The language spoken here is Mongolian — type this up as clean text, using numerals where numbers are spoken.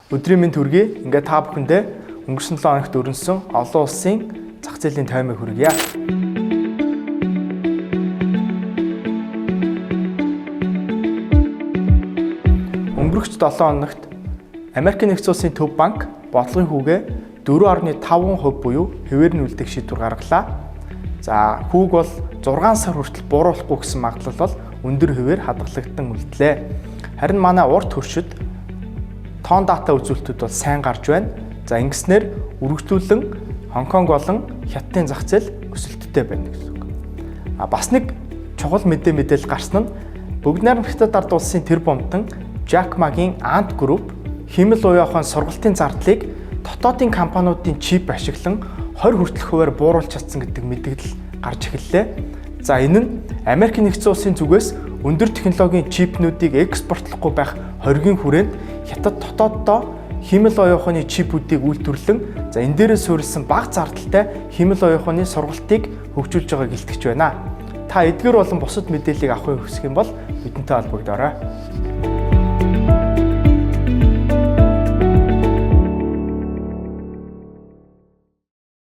Өдрийн мэнд хүргэе. Ингээд та бүхэндээ өнгөрсөн 7 хоногт өрнөсөн олон улсын зах зээлийн таймыг хүргье. Өнгөрөх 7 хоногт Америкийн нэгдсэн улсын төв банк бодлогын хүүгээ 4.5% буюу хэвээр нь үлдэх шийдвэр гаргалаа. За хүүг бол 6 сар хүртэл бууруулахгүй гэсэн магадлал бол өндөр хэвээр хадгалагдсан үлдлээ. Харин манай урд хөршид тоон дата үзүүлэлтүүд бол сайн гарч байна. За ингэснээр үргэлжлүүлэн Хонконг болон Хятадын зах зээл өсөлттэй байна гэсэн үг. Бас нэг чухал мэдээлэл гарсан нь Бүгд найрамд Хятад ард улсын тэр бомтон Jack Ma-гийн Ant Group хэмэл уяахан сургалтын зардлыг дотоодын компаниудын чип ашиглан 20 хүртэлх хувиар бууруулж чадсан гэдэг мэдээлэл гарч эхэллээ. За энэ нь Америкийн нэгдсэн улсын зүгээс өндөр технологийн чипнүүдийг экспортлохгүй байх хоригийн хүрээнд Хятад дотооддоо хэмэл оюуханы чипүүдийг үйлдвэрлэн энэ дээрээ суурилсан бага зардалтай хэмэл оюуханы сургалтыг хөгжүүлж байгааг илтгэж байна. Та эдгээр болон бусад мэдээллийг авахыг хүсэх юм бол бидэнтэй холбогдоорой.